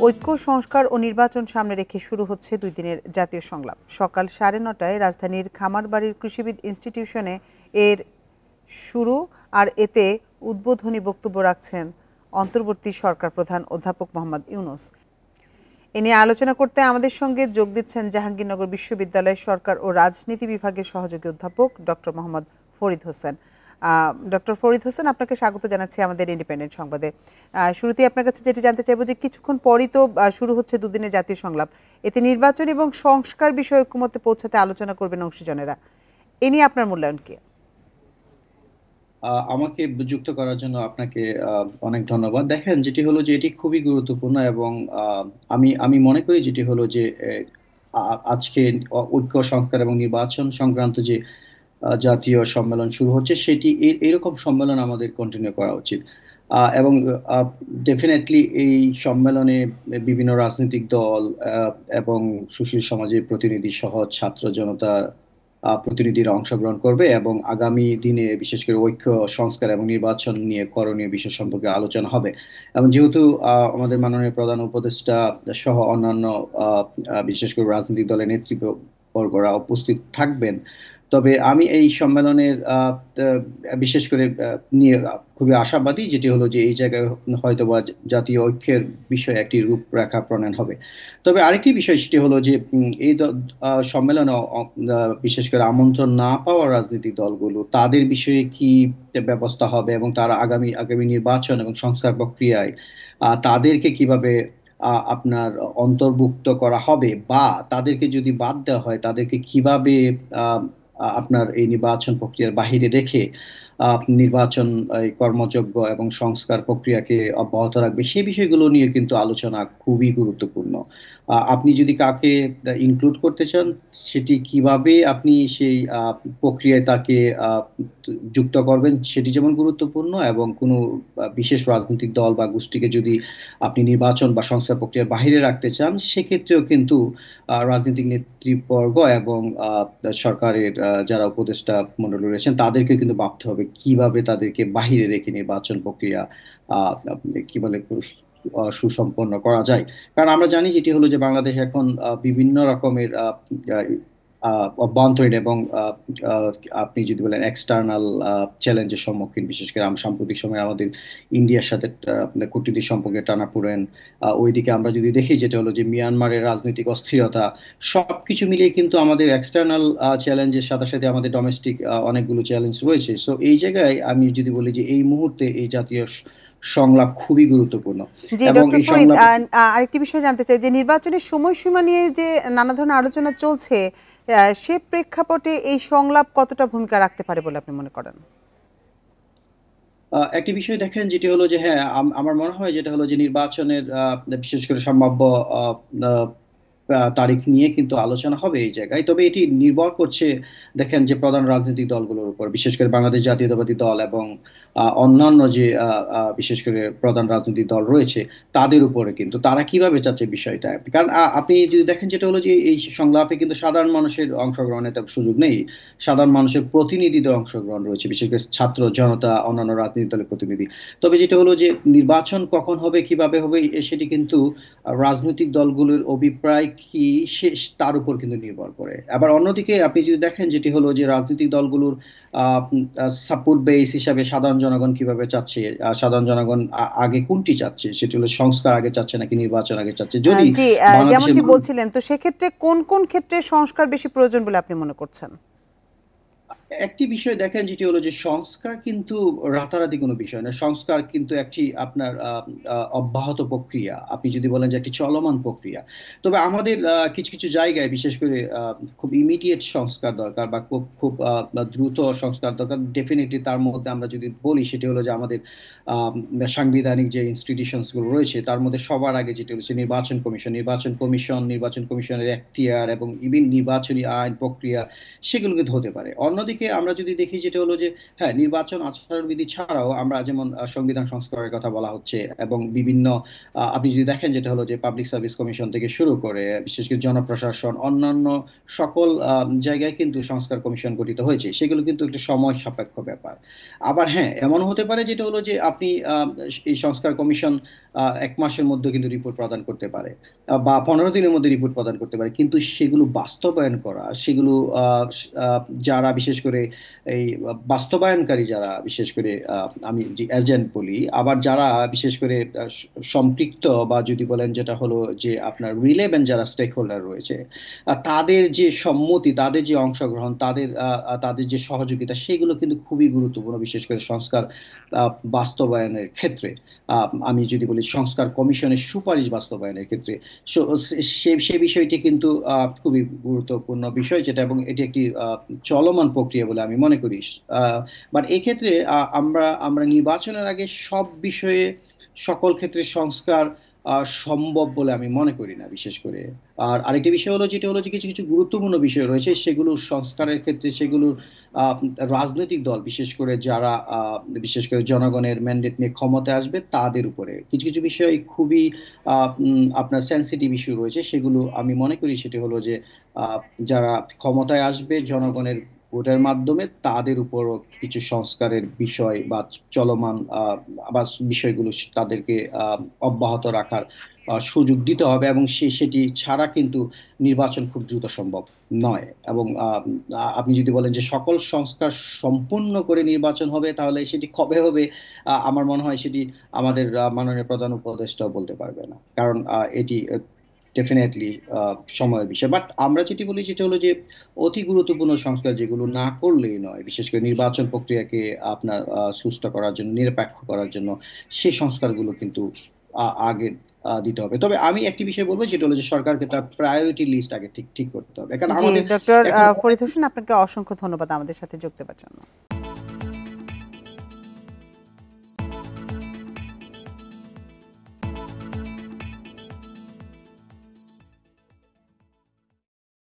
ঐক্য সংস্কার ও নির্বাচন সামনে রেখে শুরু হচ্ছে 2 দিনের জাতীয় সংলাপ। সকাল 9:30টায় রাজধানীর খামারবাড়ির কৃষিবিদ ইনস্টিটিউশনে এর শুরু। আর এতে উদ্বোধনী বক্তব্য রাখছেন অন্তর্বর্তী সরকার প্রধান অধ্যাপক মোহাম্মদ ইউনূস। এ নিয়ে আলোচনা করতে আমাদের সঙ্গে যোগ দিচ্ছেন জাহাঙ্গীরনগর বিশ্ববিদ্যালয়ের সরকার ও রাজনীতি বিভাগের সহযোগী অধ্যাপক ডক্টর মোহাম্মদ ফরিদ হোসেন। ডক্টর ফরিদ হোসেন, আপনাকে স্বাগত জানাচ্ছি আমাদের ইন্ডিপেন্ডেন্ট সংবাদে। শুরুতেই আপনার কাছে যেটি জানতে চাইব যে কিছুক্ষণ পরই তো শুরু হচ্ছে দুদিনের জাতীয় সংলাপ, এতে নির্বাচন এবং সংস্কার বিষয়ে ঐক্যমত্যে পৌঁছাতে আলোচনা করবেন অংশীজনেরা। এ নিয়ে আপনার মূল্যায়ন কি? আমাকে যুক্ত করার জন্য আপনাকে অনেক ধন্যবাদ। দেখেন, যেটি হলো যে এটি খুবই গুরুত্বপূর্ণ এবং আমি আমি মনে করি যেটি হলো যে আজকে ঐক্য সংস্কার এবং নির্বাচন সংক্রান্ত যে জাতীয় সম্মেলন শুরু হচ্ছে, সেটি এরকম সম্মেলন আমাদের কন্টিনিউ করা উচিত। এবং ডেফিনেটলি এই সম্মেলনে বিভিন্ন রাজনৈতিক দল এবং সুশীল সমাজের প্রতিনিধি সহ ছাত্র জনতা প্রতিনিধিরা অংশগ্রহণ করবে এবং আগামী দিনে বিশেষ করে ঐক্য সংস্কার এবং নির্বাচন নিয়ে করণীয় বিষয় সম্পর্কে আলোচনা হবে। এবং যেহেতু আমাদের মাননীয় প্রধান উপদেষ্টা সহ অন্যান্য বিশেষ করে রাজনৈতিক দলের নেতৃবর্গরা উপস্থিত থাকবেন, তবে আমি এই সম্মেলনের বিশেষ করে নিয়ে খুবই আশাবাদী, যেটি হলো যে এই জায়গায় হয়তোবা জাতীয় ঐক্যের বিষয়ে একটি রূপরেখা প্রণয়ন হবে। তবে আরেকটি বিষয়, সেটি হলো যে এই সম্মেলনে বিশেষ করে আমন্ত্রণ না পাওয়া রাজনৈতিক দলগুলো, তাদের বিষয়ে কি ব্যবস্থা হবে এবং তারা আগামী আগামী নির্বাচন এবং সংস্কার প্রক্রিয়ায় তাদেরকে কিভাবে আপনার অন্তর্ভুক্ত করা হবে, বা তাদেরকে যদি বাদ দেওয়া হয় তাদেরকে কিভাবে আহ, আপনার এই নির্বাচন প্রক্রিয়ার বাহিরে রেখে নির্বাচন এই কর্মযোগ্য এবং সংস্কার প্রক্রিয়াকে অব্যাহত রাখবে, সেই বিষয়গুলো নিয়ে কিন্তু আলোচনা খুবই গুরুত্বপূর্ণ। আপনি যদি কাকে ইনক্লুড করতে চান, সেটি কিভাবে আপনি সেই প্রক্রিয়ায় তাকে যুক্ত করবেন, সেটি যেমন গুরুত্বপূর্ণ, এবং কোনো বিশেষ রাজনৈতিক দল বা গোষ্ঠীকে যদি আপনি নির্বাচন বা সংস্কার প্রক্রিয়ার বাহিরে রাখতে চান, সেক্ষেত্রেও কিন্তু রাজনৈতিক নেতৃবর্গ এবং সরকারের যারা উপদেষ্টা মণ্ডলী রয়েছেন, তাদেরকে কিন্তু ভাবতে হবে কিভাবে তাদেরকে বাহিরে রেখে নির্বাচন প্রক্রিয়া কি বলে সুসম্পন্ন করা যায়। কারণ আমরা জানি যেটি হলো যে বাংলাদেশ এখন বিভিন্ন রকমের অভ্যন্তরীণ এবং আহ, আপনি যদি বলেন এক্সটার্নাল চ্যালেঞ্জের সম্মুখীন। বিশেষ করে আমরা সাম্প্রতিক সময়ে আমাদের ইন্ডিয়ার সাথে আপনার কূটনৈতিক সম্পর্কে টানাপোড়েন, ওইদিকে আমরা যদি দেখি যেটা হলো যে মিয়ানমারের রাজনৈতিক অস্থিরতা, সবকিছু মিলিয়ে কিন্তু আমাদের এক্সটার্নাল চ্যালেঞ্জের সাথে সাথে আমাদের ডোমেস্টিক অনেকগুলো চ্যালেঞ্জ রয়েছে। সো এই জায়গায় আমি যদি বলি যে এই মুহূর্তে এই জাতীয় সংলাপ খুবই গুরুত্বপূর্ণ। জি এবং ডক্টর এই ফরিদ, সংলাপ আরেকটি বিষয় জানতে চাই যে নির্বাচনের সময়সীমা নিয়ে যে নানা ধরনের আলোচনা চলছে, সে প্রেক্ষাপটে এই সংলাপ কতটা ভূমিকা রাখতে পারে বলে আপনি মনে করেন? একটি বিষয় দেখেন, যেটি হলো যে হ্যাঁ, আমার মনে হয় যেটা হলো যে নির্বাচনের বিশেষ করে সম্ভাব্য আহ, আহ, তারিখ নিয়ে কিন্তু আলোচনা হবে এই জায়গায়। তবে এটি নির্ভর করছে দেখেন যে প্রধান রাজনৈতিক দলগুলোর উপর, বিশেষ করে বাংলাদেশ জাতীয়তাবাদী দল এবং অন্যান্য যে বিশেষ করে প্রধান রাজনৈতিক দল রয়েছে, তাদের উপরে কিন্তু তারা কিভাবে চাচ্ছে বিষয়টা। কারণ আপনি যদি দেখেন যেটা হলো যে এই সংলাপে কিন্তু সাধারণ মানুষের অংশগ্রহণের তেমন সুযোগ নেই। সাধারণ মানুষের প্রতিনিধিদের অংশগ্রহণ রয়েছে, বিশেষ করে ছাত্র জনতা, অন্যান্য রাজনৈতিক দলের প্রতিনিধি। তবে যেটা হলো যে নির্বাচন কখন হবে, কিভাবে হবে, সেটি কিন্তু রাজনৈতিক দলগুলোর অভিপ্রায় কি, সে তার উপর কিন্তু নির্ভর করে। আবার অন্যদিকে আপনি যদি দেখেন যেটি হলো যে রাজনৈতিক দলগুলোর সাপোর্ট বেস হিসাবে সাধারণ জনগণ কিভাবে চাচ্ছে, সাধারণ জনগণ আগে কোনটি চাচ্ছে, সেটি হলো সংস্কার আগে চাচ্ছে নাকি নির্বাচন আগে চাচ্ছে। যদি জি, বাংলাদেশের যেমনটি বলছিলেন, তো সেক্ষেত্রে কোন কোন ক্ষেত্রে সংস্কার বেশি প্রয়োজন বলে আপনি মনে করছেন? একটি বিষয় দেখেন, যেটি হলো যে সংস্কার কিন্তু রাতারাতি কোনো বিষয় না। সংস্কার কিন্তু একটি আপনার অব্যাহত প্রক্রিয়া, আপনি যদি বলেন যে একটি চলমান প্রক্রিয়া। তবে আমাদের কিছু কিছু জায়গায় বিশেষ করে খুব ইমিডিয়েট সংস্কার দরকার, বা খুব খুব দ্রুত সংস্কার দরকার। ডেফিনেটলি তার মধ্যে আমরা যদি বলি, সেটি হলো যে আমাদের আহ, সাংবিধানিক যে ইনস্টিটিউশনস গুলো রয়েছে, তার মধ্যে সবার আগে যেটি হচ্ছে নির্বাচন কমিশনের এখতিয়ার এবং ইভিন নির্বাচনী আইন প্রক্রিয়া, সেগুলো কিন্তু হতে পারে। অন্যদিকে আমরা যদি দেখি যেটা হলো যে হ্যাঁ, নির্বাচন আচরণবিধি ছাড়াও আমরা যেমন সংবিধান সংস্কারের কথা বলা হচ্ছে, এবং বিভিন্ন আপনি যদি দেখেন যেটা হলো যে পাবলিক সার্ভিস কমিশন থেকে শুরু করে বিশেষ করে জনপ্রশাসন, অন্যান্য সকল জায়গায় কিন্তু সংস্কার কমিশন গঠিত হয়েছে, সেগুলো কিন্তু একটু সময় সাপেক্ষ ব্যাপার। আবার হ্যাঁ, এমন হতে পারে যেটা হলো যে আপনি এই সংস্কার কমিশন 1 মাসের মধ্যে কিন্তু রিপোর্ট প্রদান করতে পারে, বা 15 দিনের মধ্যে রিপোর্ট প্রদান করতে পারে, কিন্তু সেগুলো বাস্তবায়ন করা, সেগুলো আহ, আহ, যারা বিশেষ করে এই বাস্তবায়নকারী, যারা বিশেষ করে আমি যে এজেন্ট বলি, আবার যারা বিশেষ করে সম্পৃক্ত, বা যদি বলেন যেটা হলো যে আপনার রিলেভেন্ট যারা স্টেক হোল্ডার রয়েছে, তাদের যে সম্মতি, তাদের যে অংশগ্রহণ, তাদের যে সহযোগিতা, সেগুলো কিন্তু খুবই গুরুত্বপূর্ণ, বিশেষ করে সংস্কার বাস্তবায়নের ক্ষেত্রে। আমি যদি বলি সংস্কার কমিশনের সুপারিশ বাস্তবায়নের ক্ষেত্রে, সে বিষয়টি কিন্তু খুবই গুরুত্বপূর্ণ বিষয়, যেটা, এবং এটি একটি চলমান প্রক্রিয়া বলে আমি মনে করি। বাট এই ক্ষেত্রে আমরা আমরা নির্বাচনের আগে সব বিষয়ে, সকল ক্ষেত্রে সংস্কার সম্ভব বলে আমি মনে করি না, বিশেষ করে। আর আরেকটি বিষয় হলো, যেটা হলো যে কিছু কিছু গুরুত্বপূর্ণ বিষয় রয়েছে, সেগুলো সংস্কারের ক্ষেত্রে, সেগুলো আহ, রাজনৈতিক দল, বিশেষ করে যারা বিশেষ করে জনগণের ম্যান্ডেট নিয়ে ক্ষমতায় আসবে, তাদের উপরে কিছু কিছু বিষয় খুবই আপনার সেনসিটিভ ইস্যু রয়েছে। সেগুলো আমি মনে করি সেটি হলো যে আহ, যারা ক্ষমতায় আসবে জনগণের ভোটের মাধ্যমে, তাদের উপরও কিছু সংস্কারের বিষয় বা চলমান বা বিষয়গুলো তাদেরকে অব্যাহত রাখার সুযোগ দিতে হবে, এবং সেটি ছাড়া কিন্তু নির্বাচন খুব দ্রুত সম্ভব নয়। এবং আপনি যদি বলেন যে সকল সংস্কার সম্পূর্ণ করে নির্বাচন হবে, তাহলে সেটি কবে হবে? আমার মনে হয় সেটি আমাদের মাননীয় প্রধান উপদেষ্টাও বলতে পারবে না, কারণ এটি ডেফিনেটলি সময়ের বিষয়। বাট আমরা যেটি বলি সেটা হলো যে অতি গুরুত্বপূর্ণ সংস্কার, যেগুলো না করলেই নয়, বিশেষ করে নির্বাচন প্রক্রিয়াকে আপনার সুষ্ঠু করার জন্য, নিরপেক্ষ করার জন্য, সেই সংস্কারগুলো কিন্তু আগে দিতে হবে। তবে আমি একটি বিষয় বলবো, যেটা হলো যে সরকারকে তার প্রায়োরিটি লিস্ট আগে ঠিক ঠিক করতে হবে, কারণ জি, আমাদের ডক্টর এখন ফরিদ হোসেন, আপনাকে অসংখ্য ধন্যবাদ আমাদের সাথে যোগ দেওয়ার জন্য।